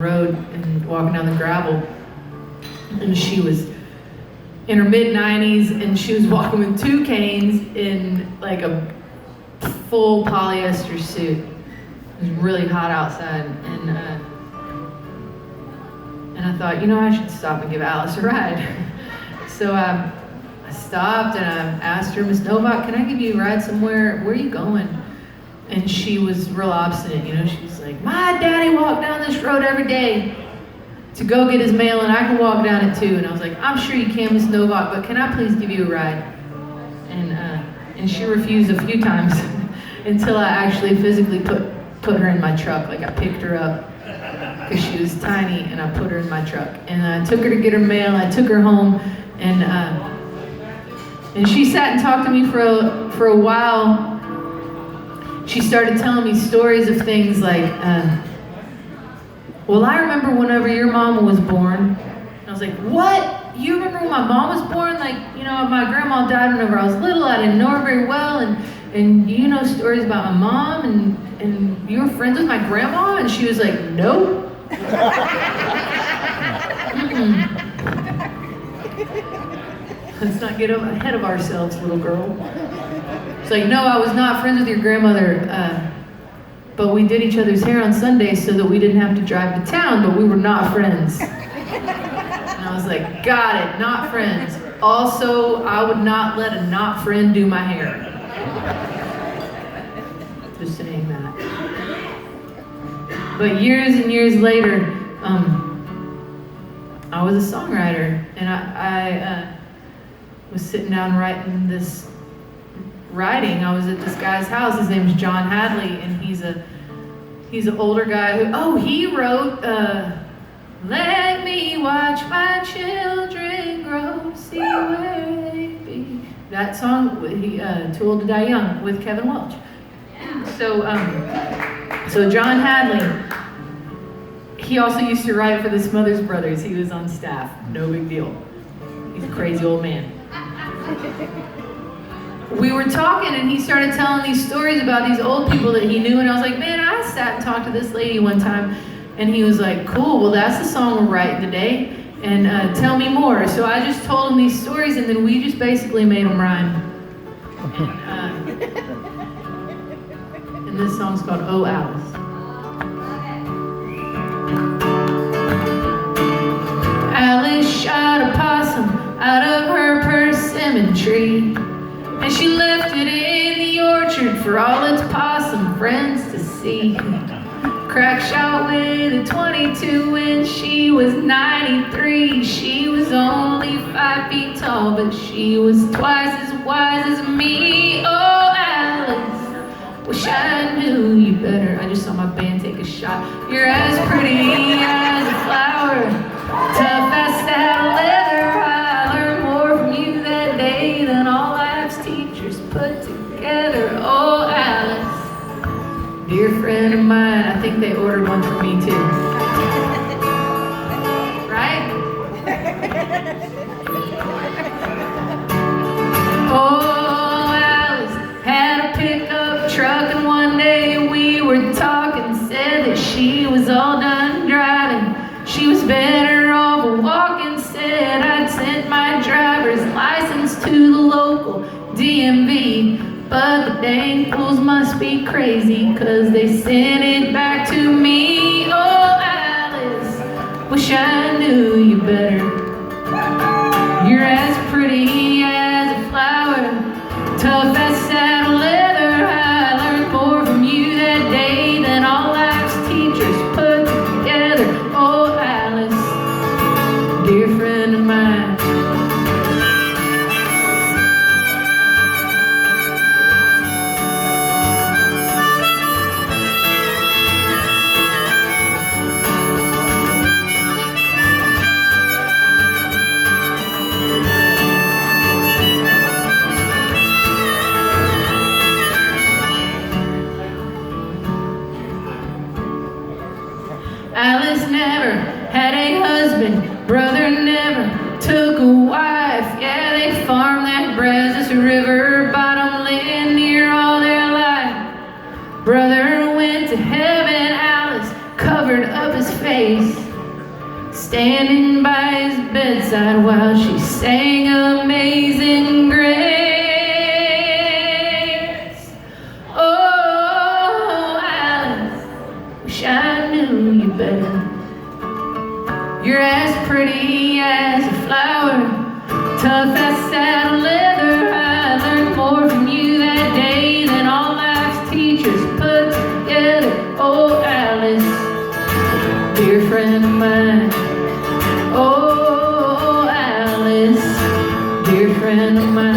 road and walking down the gravel, and she was in her mid-90s, and she was walking with two canes in like a full polyester suit. It was really hot outside, and I thought, I should stop and give Alice a ride. So I stopped and I asked her, "Miss Novak, can I give you a ride somewhere? Where are you going?" And she was real obstinate, She was like, "My daddy walked down this road every day to go get his mail, and I can walk down it too." And I was like, "I'm sure you can, Miss Novak, but can I please give you a ride?" And she refused a few times until I actually physically put her in my truck. Like I picked her up because she was tiny, and I put her in my truck. And I took her to get her mail. I took her home, and she sat and talked to me for a while. She started telling me stories of things like, "Well, I remember whenever your mama was born." And I was like, "What? You remember when my mom was born? Like, my grandma died whenever I was little. I didn't know her very well, and you know stories about my mom, and you were friends with my grandma?" And she was like, "Nope." Let's not get ahead of ourselves, little girl. It's like, "No, I was not friends with your grandmother, but we did each other's hair on Sundays so that we didn't have to drive to town, but we were not friends." And I was like, "Got it, not friends. Also, I would not let a not friend do my hair." Just saying that. But years and years later, I was a songwriter, and I was sitting down writing this writing. I was at this guy's house. His name's John Hadley, and he's an older guy who he wrote "Let me watch my children grow, see where they be." That song, Too Old to Die Young, with Kevin Welch. So John Hadley, he also used to write for the Smothers Brothers. He was on staff. No big deal. He's a crazy old man. We were talking, and he started telling these stories about these old people that he knew, and I was like, "Man, I sat and talked to this lady one time," and he was like, "Cool, well, that's the song we're writing today, and tell me more." So I just told him these stories, and then we just basically made them rhyme. And this song's called "Oh Alice." Alice shot a possum out of her persimmon tree, and she left it in the orchard for all its possum friends to see. Crack shot with a 22 when she was 93. She was only 5 feet tall, but she was twice as wise as me. Oh, Alice, wish I knew you better. I just saw my band take a shot. You're as pretty as a flower, tough as saddle leather. I learned more from you that day than all life's teachers put together. Oh, Alice, dear friend of mine. I think they ordered one for me too. Right? Oh, Alice had a pickup truck, and one day we were talking, said that she was all done driving. She was better off walking, said I'd sent my driver's license to the local DMV. But the dang fools must be crazy, 'cause they sent it back to me. Oh, Alice, wish I knew you better. You're as pretty as a flower, tough as saddle leather. I learned more from you that day than all life's teachers put together. Oh, Alice, dear friend of mine. Alice never had a husband, brother never took a wife. Yeah, they farmed that Brazos River bottom land near all their life. Brother went to heaven, Alice covered up his face. standing by his bedside while she sang Amazing Grace. Oh, Alice, wish I knew you better. You're as pretty as a flower, tough as saddle leather. I learned more from you that day than all life's teachers put together. Oh, Alice, dear friend of mine. Oh, Alice, dear friend of mine.